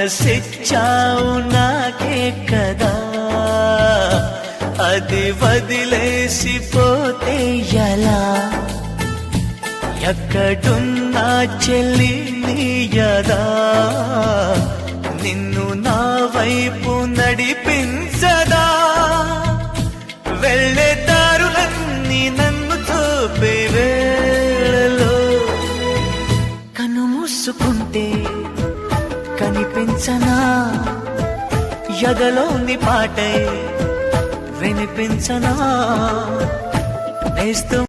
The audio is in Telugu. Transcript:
మనసిచ్చావు నాకే కదా, అది వదిలేసిపోతే ఎలా? ఎక్కడున్నా చెల్లి నీయదా, నిన్ను నా వైపు నడిపించదా? వెళ్ళే దారులన్నీ నన్ను చూపే వేళలో కన్ను మూసుకుంటే కనిపించనా? ఎదలోని పాటై వినిపించనా? నేస్తూ